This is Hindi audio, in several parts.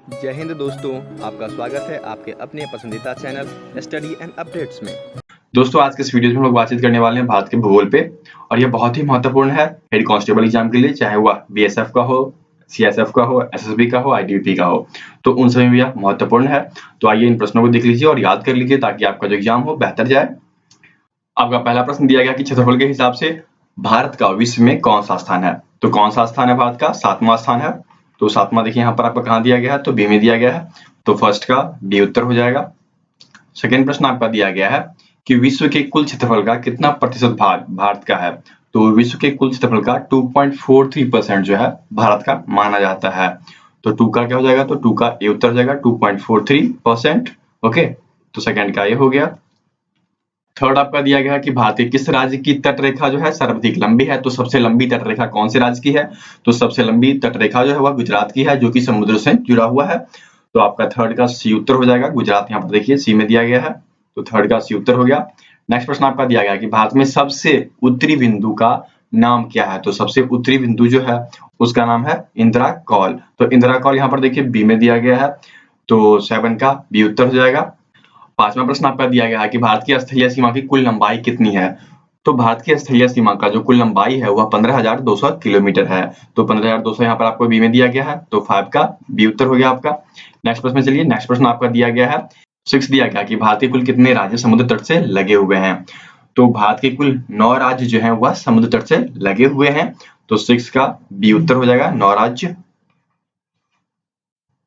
जय हिंद दोस्तों, आपका स्वागत है आपके अपने पसंदीदा चैनल स्टडी एंड अपडेट्स में। दोस्तों आज के इस वीडियो में हम लोग बातचीत करने वाले हैं भारत के भूगोल पे और यह बहुत ही महत्वपूर्ण है हेड कांस्टेबल एग्जाम के लिए, चाहे वह बीएसएफ का हो, सीएसएफ का हो, एसएसबी का हो, आईटीबीपी का हो, तो उन सभी में यह महत्वपूर्ण है। तो आइए इन प्रश्नों को देख लीजिए और याद कर लीजिए ताकि आपका जो एग्जाम हो बेहतर जाए। आपका पहला प्रश्न दिया गया कि क्षेत्रफल के हिसाब से भारत का विश्व में कौन सा स्थान है। तो कौन सा स्थान है भारत का? 7वां स्थान है। तो 7वां देखिए यहाँ पर आपको कहाँ दिया गया है, तो बी में दिया गया है, तो फर्स्ट का डी उत्तर हो जाएगा। सेकेंड प्रश्न आपका दिया गया है कि विश्व के कुल क्षेत्रफल का कितना प्रतिशत भाग भारत का है। तो विश्व के कुल क्षेत्रफल का 2.43% जो है भारत का माना जाता है। तो 2 का क्या हो जाएगा, तो 2 का ए उत्तर हो जाएगा 2.43%। ओके, तो सेकंड का ये हो गया। थर्ड आपका दिया गया है कि भारत के किस राज्य की तट रेखा जो है सर्वाधिक लंबी है। तो सबसे लंबी तट रेखा कौन से राज्य की है? तो सबसे लंबी तट रेखा जो है वह गुजरात की है, जो कि समुद्र से जुड़ा हुआ है। तो आपका थर्ड का सी उत्तर हो जाएगा। गुजरात यहाँ पर देखिए सी में दिया गया है, तो थर्ड का सी उत्तर हो गया। नेक्स्ट प्रश्न आपका दिया गया कि भारत में सबसे उत्तरी बिंदु का नाम क्या है। तो सबसे उत्तरी बिंदु जो है उसका नाम है इंदिरा कॉल। तो इंदिरा कॉल यहाँ पर देखिए बी में दिया गया है, तो 7 का बी उत्तर हो जाएगा। पांचवा प्रश्न आपका दिया गया है कि भारत की स्थलीय सीमा की कुल लंबाई कितनी है। तो भारत की स्थलीय सीमा का जो कुल लंबाई है वह 15,200 किलोमीटर है। तो 15,200 यहाँ पर आपको बी में दिया गया है, तो 5 का बी उत्तर हो गया आपका। नेक्स्ट प्रश्न में चलिए, नेक्स्ट प्रश्न आपका दिया गया है 6 दिया गया कि भारत के कुल कितने राज्य समुद्र तट से लगे हुए हैं। तो भारत के कुल 9 राज्य जो है वह समुद्र तट से लगे हुए हैं। तो 6 का बी उत्तर हो जाएगा, 9 राज्य।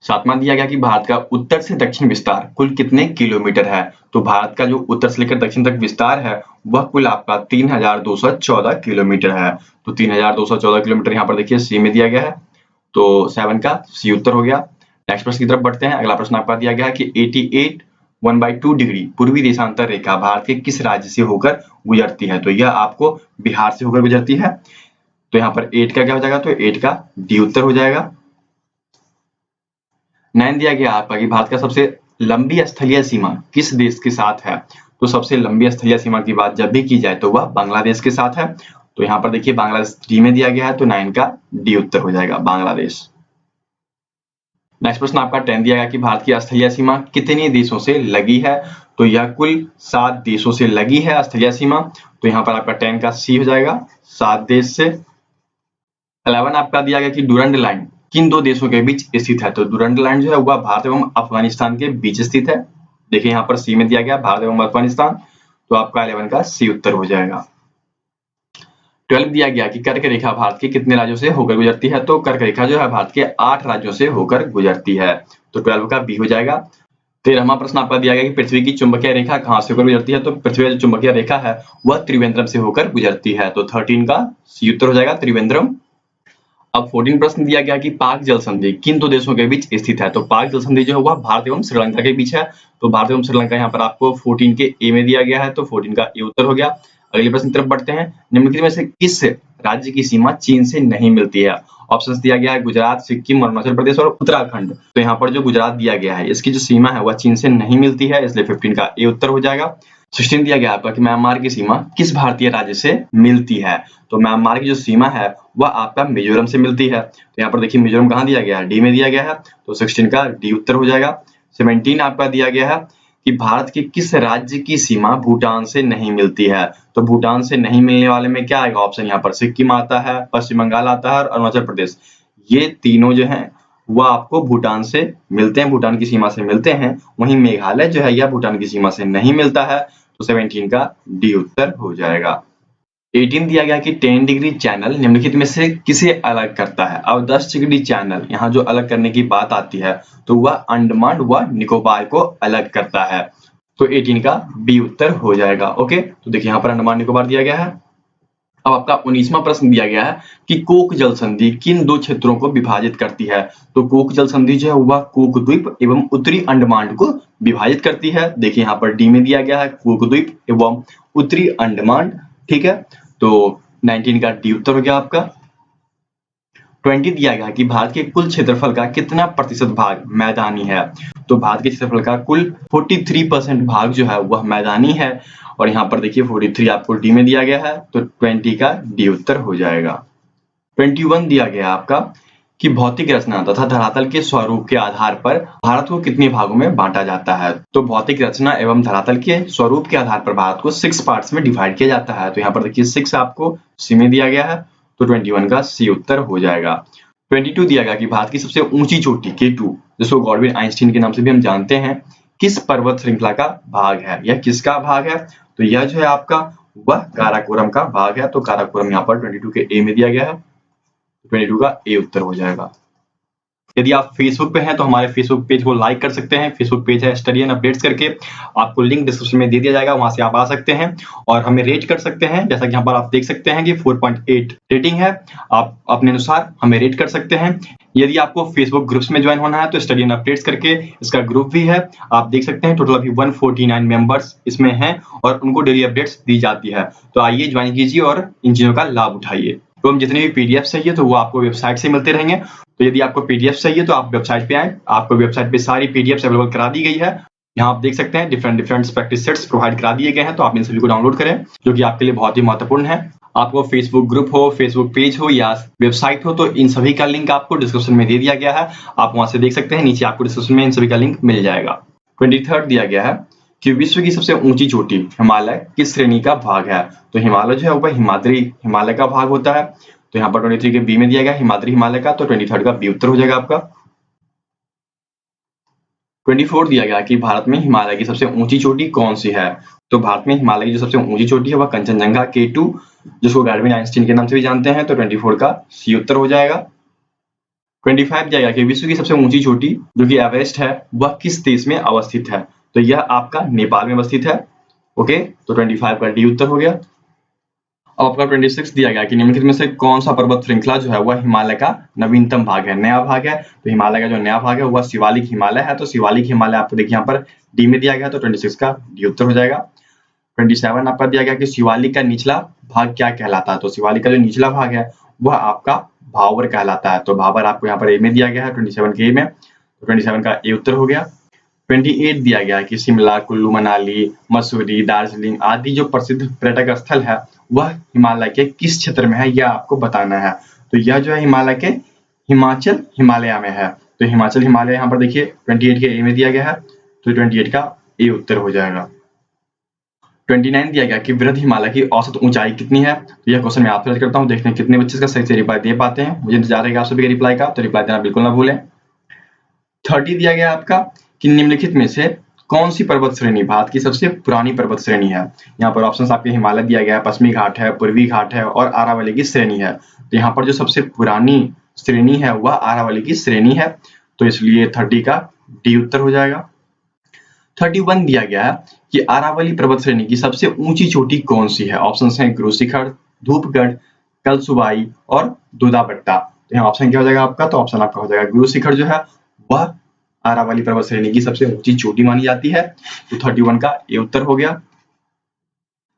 सातवां दिया गया कि भारत का उत्तर से दक्षिण विस्तार कुल कितने किलोमीटर है। तो भारत का जो उत्तर से लेकर दक्षिण तक विस्तार है वह कुल आपका 3,214 किलोमीटर है। तो 3,214 किलोमीटर यहाँ पर देखिए सी में दिया गया है, तो 7 का सी उत्तर हो गया। नेक्स्ट प्रश्न की तरफ बढ़ते हैं। अगला प्रश्न आपका दिया गया है कि 88 1/2 डिग्री पूर्वी देशांतर रेखा भारत के किस राज्य से होकर गुजरती है। तो यह आपको बिहार से होकर गुजरती है। तो यहाँ पर 8 का क्या हो जाएगा, तो 8 का डी उत्तर हो जाएगा। 9 दिया गया आपका कि भारत का सबसे लंबी स्थलीय सीमा किस देश के साथ है। तो सबसे लंबी स्थलीय सीमा की बात जब भी की जाए तो वह बांग्लादेश के साथ है। तो यहाँ पर देखिए बांग्लादेश डी में दिया गया है, तो 9 का डी उत्तर हो जाएगा, बांग्लादेश। नेक्स्ट प्रश्न आपका 10 दिया गया कि भारत की स्थलीय सीमा कितने देशों से लगी है। तो यह कुल 7 देशों से लगी है स्थलीय सीमा। तो यहाँ पर आपका 10 का सी हो जाएगा, 7 देश से। 11 आपका दिया गया कि डुरंड लाइन किन 2 देशों के बीच स्थित है। तो डुरंड लाइन जो है वह भारत एवं अफगानिस्तान के बीच स्थित है। देखिए यहाँ पर सी में दिया गया भारत एवं अफगानिस्तान, तो आपका 11 का सी उत्तर हो जाएगा। 12 दिया गया कि कर्क रेखा भारत के कितने राज्यों से होकर गुजरती है। तो कर्क रेखा जो है भारत के 8 राज्यों से होकर गुजरती है। तो 12 का बी हो जाएगा। 13वां प्रश्न आपका दिया गया कि पृथ्वी की चुंबकीय रेखा कहां से होकर गुजरती है। तो पृथ्वी की जो चुंबकीय रेखा है वह त्रिवेंद्रम से होकर गुजरती है। तो 13 का सी उत्तर हो जाएगा, त्रिवेंद्रम। अब 14 प्रश्न दिया गया कि पाक जल संधि किन 2 देशों के बीच स्थित है। तो पाक जल संधि जो है वह भारत एवं श्रीलंका के बीच है। तो भारत एवं श्रीलंका यहाँ पर आपको 14 के ए में दिया गया है, तो 14 का ए उत्तर हो गया। अगले प्रश्न की तरफ बढ़ते हैं। निम्नलिखित में से किस राज्य की सीमा चीन से नहीं मिलती है। ऑप्शंस दिया गया है गुजरात, सिक्किम, अरुणाचल प्रदेश और उत्तराखंड। तो यहाँ पर जो गुजरात दिया गया है इसकी जो सीमा है वह चीन से नहीं मिलती है, इसलिए 15 का ए उत्तर हो जाएगा। 16 दिया गया आपका कि म्यांमार की सीमा किस भारतीय राज्य से मिलती है। तो म्यांमार की जो सीमा है वह आपका मिजोरम से मिलती है। तो यहाँ पर देखिए मिजोरम कहाँ दिया गया है, डी में दिया गया है, तो 16 का डी उत्तर हो जाएगा। 17 आपका दिया गया है कि भारत के किस राज्य की सीमा भूटान से नहीं मिलती है। तो भूटान से नहीं मिलने वाले में क्या आएगा ऑप्शन, यहाँ पर सिक्किम आता है, पश्चिम बंगाल आता है और अरुणाचल प्रदेश। ये तीनों जो हैं वह आपको भूटान से मिलते हैं, भूटान की सीमा से मिलते हैं। वहीं मेघालय जो है यह भूटान की सीमा से नहीं मिलता है। तो 17 का डी उत्तर हो जाएगा। 18 दिया गया कि 10 डिग्री चैनल निम्नलिखित में से किसे अलग करता है। अब 10 डिग्री चैनल यहाँ जो अलग करने की बात आती है तो वह अंडमान व निकोबार को अलग करता है। तो 18 का बी उत्तर हो जाएगा। ओके, तो देखिए यहाँ पर अंडमान निकोबार दिया गया है। अब आपका 19वां प्रश्न दिया गया है कि कोक जल संधि किन 2 क्षेत्रों को विभाजित करती है। तो कोक जल संधि जो है वह कोक द्वीप एवं उत्तरी अंडमान को विभाजित करती है। देखिए यहाँ पर डी में दिया गया है कोक द्वीप एवं उत्तरी अंडमान। ठीक है, तो 19 का डी उत्तर हो गया आपका। 20 दिया गया कि भारत के कुल क्षेत्रफल का कितना प्रतिशत भाग मैदानी है। तो भारत के क्षेत्रफल का कुल 43% भाग जो है वह मैदानी है। और यहाँ पर देखिए 43 आपको डी में दिया गया है, तो 20 का डी उत्तर हो जाएगा। 21 दिया गया आपका कि भौतिक रचना तथा धरातल के स्वरूप के आधार पर भारत को कितने भागों में बांटा जाता है। तो भौतिक रचना एवं धरातल के स्वरूप के आधार पर भारत को 6 पार्ट्स में डिवाइड किया जाता है। तो यहाँ पर देखिए 6 आपको सी में दिया गया है, तो 21 का सी उत्तर हो जाएगा। 22 दिया गया कि भारत की सबसे ऊंची चोटी K2, जिसको गॉडविन आइंस्टीन के नाम से भी हम जानते हैं, किस पर्वत श्रृंखला का भाग है, यह किसका भाग है। तो यह जो है आपका वह काराकोरम का भाग है। तो काराकोरम यहाँ पर 22 के ए में दिया गया है, 22 का ए उत्तर हो जाएगा। यदि आप फेसबुक पे हैं तो हमारे फेसबुक पेज को लाइक कर सकते हैं। फेसबुक पेज है स्टडी एंड अपडेट्स करके, आपको लिंक डिस्क्रिप्शन में दे दिया जाएगा, वहां से आप आ सकते हैं और हमें रेट कर सकते हैं। जैसा कि यहाँ पर आप देख सकते हैं कि 4.8 रेटिंग है, आप अपने अनुसार हमें रेट कर सकते हैं। यदि आपको फेसबुक ग्रुप्स में ज्वाइन होना है तो स्टडी एंड अपडेट्स करके इसका ग्रुप भी है, आप देख सकते हैं। टोटल अभी 149 मेंबर्स इसमें हैं और उनको डेली अपडेट्स दी जाती है। तो आइए ज्वाइन कीजिए और इन चीजों का लाभ उठाइए। तो हम जितने भी पीडीएफ चाहिए तो वो आपको वेबसाइट से मिलते रहेंगे। तो यदि आपको पीडीएफ चाहिए तो आप वेबसाइट पे आए, आपको वेबसाइट पे सारी पीडीएफ अवेलेबल करा दी गई है। यहाँ आप देख सकते हैं डिफरेंट प्रैक्टिस सेट्स प्रोवाइड करा दिए गए हैं, तो आप इन सभी को डाउनलोड करें, जो कि आपके लिए बहुत ही महत्वपूर्ण है। आपको फेसबुक ग्रुप हो, फेसबुक पेज हो या वेबसाइट हो, तो इन सभी का लिंक आपको डिस्क्रिप्शन में दे दिया गया है, आप वहां से देख सकते हैं। नीचे आपको डिस्क्रिप्शन में इन सभी का लिंक मिल जाएगा। 23 दिया गया है कि विश्व की सबसे ऊंची चोटी हिमालय किस श्रेणी का भाग है। तो हिमालय जो है वह हिमाद्री हिमालय का भाग होता है। तो यहाँ पर 23 के बी में दिया गया हिमाद्री हिमालय का, तो 23 का बी उत्तर हो जाएगा आपका। 24 दिया गया कि भारत में हिमालय की सबसे ऊंची चोटी कौन सी है। तो भारत में हिमालय की जो सबसे ऊंची चोटी है वह कंचनजंगा K2, जिसको गॉडविन आइंस्टीन के नाम से भी जानते हैं। तो 24 का सी उत्तर हो जाएगा। 25 दिया गया कि विश्व की सबसे ऊंची चोटी जो कि एवरेस्ट है वह किस देश में अवस्थित है। तो यह आपका नेपाल में अवस्थित है। ओके, तो 25 का डी उत्तर हो गया। अब आपका 26 दिया गया कि निम्नलिखित में से कौन सा पर्वत श्रृंखला जो है वह हिमालय का नवीनतम भाग है, नया भाग है। तो हिमालय का जो नया भाग है वह शिवालिक हिमालय है। तो शिवालिक हिमालय आपको देखिए यहाँ पर डी में दिया गया, तो 26 का डी उत्तर हो जाएगा। 27 आपका दिया गया कि शिवालिक का निचला भाग क्या कहलाता है। तो शिवालिक का जो निचला भाग है वह आपका भावर कहलाता है। तो भावर आपको यहाँ पर ए में दिया गया है, 27 के ए में, तो 27 का ए उत्तर हो गया। 28 दिया गया कि शिमला, कुल्लू मनाली, मसूरी, दार्जिलिंग आदि जो प्रसिद्ध पर्यटक स्थल है वह हिमालय के किस क्षेत्र में है, यह आपको बताना है। तो यह जो है हिमालय के हिमाचल हिमालय में है। तो हिमाचल हिमालय यहाँ पर देखिए 28 के ए में दिया गया है, तो 28 का ए उत्तर हो जाएगा। 29 दिया गया कि वृहद हिमालय की औसत ऊंचाई कितनी है। तो यह क्वेश्चन मैं आपसे रख करता हूँ, देखते हैं कितने बच्चे इसका सही से रिप्लाई दे पाते हैं। मुझे इंतजार रहेगा आप सभी के रिप्लाई का, तो रिप्लाई देना बिल्कुल ना भूलें। 30 दिया गया आपका कि निम्नलिखित में से कौन सी पर्वत श्रेणी भारत की सबसे पुरानी पर्वत श्रेणी है। यहाँ पर ऑप्शंस आपके हिमालय दिया गया है, पश्चिमी घाट है, पूर्वी घाट है और आरावली की श्रेणी है। तो यहाँ पर जो सबसे पुरानी श्रेणी है वह आरावली की श्रेणी है, तो इसलिए 30 का डी उत्तर हो जाएगा। 31 दिया गया है कि आरावली पर्वत श्रेणी की सबसे ऊंची चोटी कौन सी है। ऑप्शंस हैं गुरु शिखर, धूपगढ़, कलसुबाई और दुदाबट्टा। तो यहाँ ऑप्शन क्या हो जाएगा आपका, तो ऑप्शन आपका हो जाएगा गुरु शिखर जो है वह आरावली पर्वत श्रेणी की सबसे ऊंची चोटी मानी जाती है। तो 31 का ए उत्तर हो गया।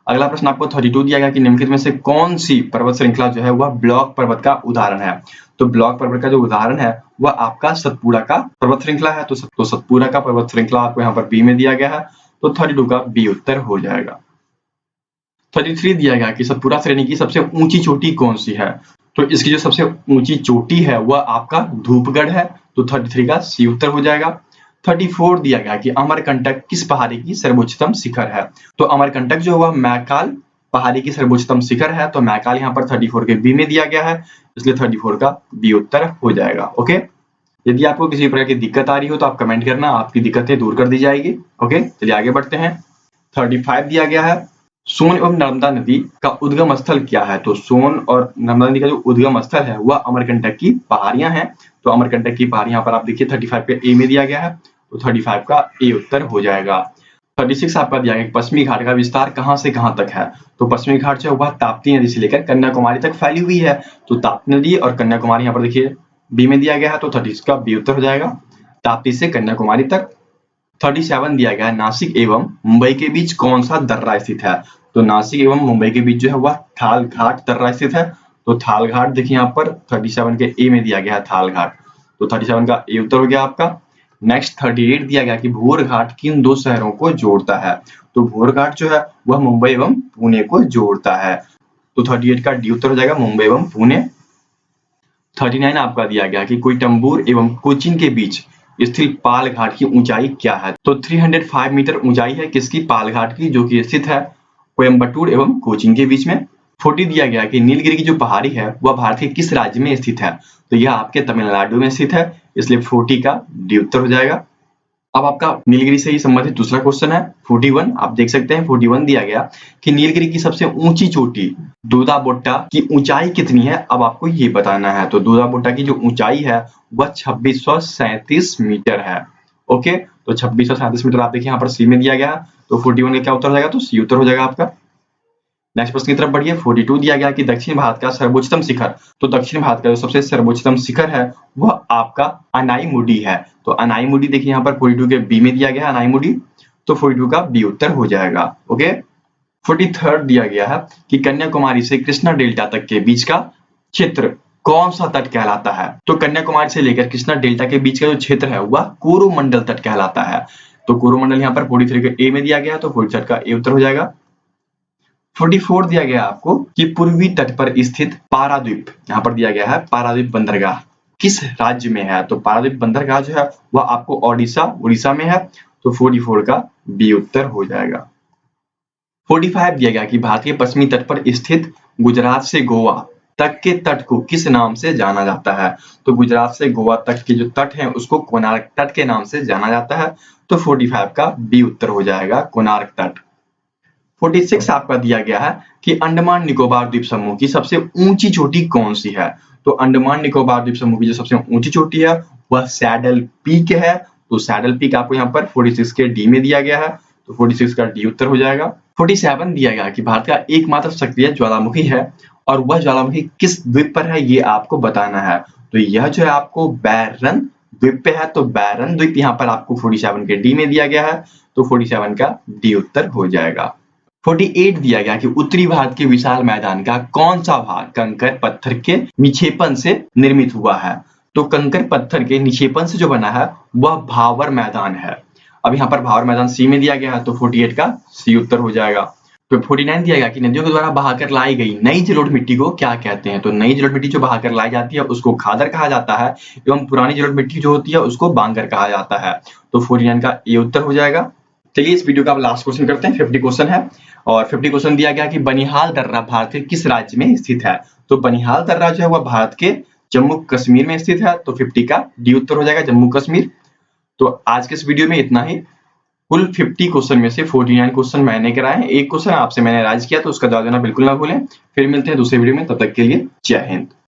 अगला प्रश्न आपको 32 दिया गया कि निम्नलिखित में से कौन सी पर्वत श्रृंखला जो है वह ब्लॉक पर्वत का उदाहरण है। तो ब्लॉक पर्वत का जो उदाहरण है वह आपका सतपुड़ा का पर्वत श्रृंखला है। तो सतपुड़ा का पर्वत श्रृंखला आपको यहाँ पर बी में दिया गया है, तो 32 का बी उत्तर हो जाएगा। 33 दिया गया कि सतपुड़ा श्रेणी की सबसे ऊंची चोटी कौन सी है। तो इसकी जो सबसे ऊंची चोटी है वह आपका धूपगढ़ है। तो 33 का सी उत्तर हो जाएगा। 34 दिया गया कि अमरकंटक किस पहाड़ी की सर्वोच्चतम शिखर है। तो अमरकंटक जो हुआ मैकाल पहाड़ी की सर्वोच्चतम शिखर है। तो मैकाल यहाँ पर 34 के बी में दिया गया है, इसलिए 34 का बी उत्तर हो जाएगा। ओके, यदि आपको किसी प्रकार की दिक्कत आ रही हो तो आप कमेंट करना, आपकी दिक्कतें दूर कर दी जाएगी। ओके, चलिए आगे बढ़ते हैं। 35 दिया गया है सोन एवं नर्मदा नदी का उद्गम स्थल क्या है। तो सोन और नर्मदा नदी का जो उद्गम स्थल है वह अमरकंटक की पहाड़ियां हैं। तो अमरकंटक की पहाड़ियां पर आप देखिए 35 पे ए में दिया गया है, तो 35 का ए उत्तर हो जाएगा। 36 आपका दिया गया पश्चिमी घाट का विस्तार कहां से कहां तक है। तो पश्चिमी घाट जो है वह ताप्ती नदी से लेकर कन्याकुमारी तक फैली हुई है। तो ताप्ती नदी और कन्याकुमारी यहाँ पर देखिए बी में दिया गया है, तो 36 का बी उत्तर हो जाएगा, ताप्ती से कन्याकुमारी तक। 37 दिया गया है नासिक एवं मुंबई के बीच कौन सा दर्रा स्थित है। तो नासिक एवं मुंबई के बीच जो है वह थाल घाट दर्रा स्थित है। तो थाल घाट देखिए यहाँ पर 37 के ए में दिया गया है थाल घाट, तो 37 का ए उत्तर हो गया आपका। नेक्स्ट 38 दिया गया कि भोर घाट किन दो शहरों को जोड़ता है। तो भोर घाट जो है वह मुंबई एवं पुणे को जोड़ता है। तो 38 का डी उत्तर हो जाएगा मुंबई एवं पुणे। 39 आपका दिया गया कि कोयम्बटूर एवं कोचीन के बीच स्थित पाल घाट की ऊंचाई क्या है। तो 305 मीटर ऊंचाई है किसकी, पाल घाट की, जो कि स्थित है कोयम्बटूर एवं कोचीन के बीच में। 40 दिया गया कि नीलगिरी की जो पहाड़ी है वह भारत के किस राज्य में स्थित है। तो यह आपके तमिलनाडु में स्थित है, इसलिए 40 का डी उत्तर हो जाएगा। अब आपका नीलगिरी से ही संबंधित दूसरा क्वेश्चन है 41। आप देख सकते हैं 41 दिया गया कि नीलगिरी की सबसे ऊंची चोटी दूधाबोट्टा की ऊंचाई कितनी है। अब आपको ये बताना है। तो दूधाबोट्टा की जो ऊंचाई है वह 2637 मीटर है। ओके, तो 2637 मीटर आप देखिए यहाँ पर सी में दिया गया है। तो 41 का क्या उत्तर हो जाएगा, तो सी उत्तर हो जाएगा आपका। नेक्स्ट प्रश्न की तरफ बढ़िए। 42 दिया गया कि दक्षिण भारत का सर्वोच्चतम शिखर। तो दक्षिण भारत का जो सबसे सर्वोच्चतम शिखर है वह आपका अनाईमुडी है। तो अनाईमुडी देखिए यहाँ पर 42 के बी में दिया गया है अनाईमुडी, तो 42 का बी उत्तर हो जाएगा। ओके, 43 दिया गया है कि कन्याकुमारी से कृष्णा डेल्टा तक के बीच का क्षेत्र कौन सा तट कहलाता है। तो कन्याकुमारी से लेकर कृष्णा डेल्टा के बीच का जो क्षेत्र है वह कोरोमंडल तट कहलाता है। तो कोरोमंडल यहाँ पर 43 के ए में दिया गया, तो 43 का ए उत्तर हो जाएगा। 44 दिया गया आपको कि पूर्वी तट पर स्थित पारादीप, यहाँ पर दिया गया है पारादीप बंदरगाह किस राज्य में है। तो पारादीप बंदरगाह जो है वह आपको उड़ीसा में है। तो 44 का बी उत्तर हो जाएगा। 45 दिया गया कि भारत के पश्चिमी तट पर स्थित गुजरात से गोवा तक के तट को किस नाम से जाना जाता है। तो गुजरात से गोवा तक के जो तट है उसको कोणार्क तट के नाम से जाना जाता है। तो 45 का बी उत्तर हो जाएगा, कोणार्क तट। 46 आपका दिया गया है कि अंडमान निकोबार द्वीप समूह की सबसे ऊंची चोटी कौन सी है। तो अंडमान निकोबार द्वीप समूह की जो सबसे ऊंची चोटी है वह सैडल पीक है। तो सैडल पीक आपको यहाँ पर 46 के डी में दिया गया है। तो 46 का डी उत्तर हो जाएगा। 47 दिया गया कि भारत का एकमात्र सक्रिय ज्वालामुखी है और वह ज्वालामुखी किस द्वीप पर है ये आपको बताना है। तो यह जो है आपको बैरन द्वीप पे है। तो बैरन द्वीप यहाँ पर आपको 47 के डी में दिया गया है। तो 47 का डी उत्तर हो जाएगा। 48 दिया गया कि उत्तरी भारत के विशाल मैदान का कौन सा भाग कंकर पत्थर के निक्षेपण से निर्मित हुआ है। तो कंकर पत्थर के निक्षेपण से जो बना है वह भावर मैदान है। अब यहाँ पर भावर मैदान सी में दिया गया है। तो 48 का सी उत्तर हो जाएगा। तो 49 दिया गया कि नदियों के द्वारा बहाकर लाई गई नई जलोढ़ मिट्टी को क्या कहते हैं। तो नई जलोढ़ मिट्टी जो बहाकर लाई जाती है उसको खादर कहा जाता है एवं पुरानी जलोढ़ मिट्टी जो होती है उसको बांगर कहा जाता है। तो 49 का ए उत्तर हो जाएगा। चलिए इस वीडियो का अब लास्ट क्वेश्चन करते हैं। 50 क्वेश्चन है और 50 क्वेश्चन दिया गया कि बनिहाल दर्रा भारत के किस राज्य में स्थित है। तो बनिहाल दर्रा जो है वह भारत के जम्मू कश्मीर में स्थित है। तो 50 का डी उत्तर हो जाएगा, जम्मू कश्मीर। तो आज के इस वीडियो में इतना ही। कुल 50 क्वेश्चन में से 49 क्वेश्चन मैंने कराए हैं। एक क्वेश्चन आपसे मैंने राइज किया तो उसका जवाब देना बिल्कुल ना भूलें। फिर मिलते हैं दूसरे वीडियो में, तब तक के लिए जय हिंद।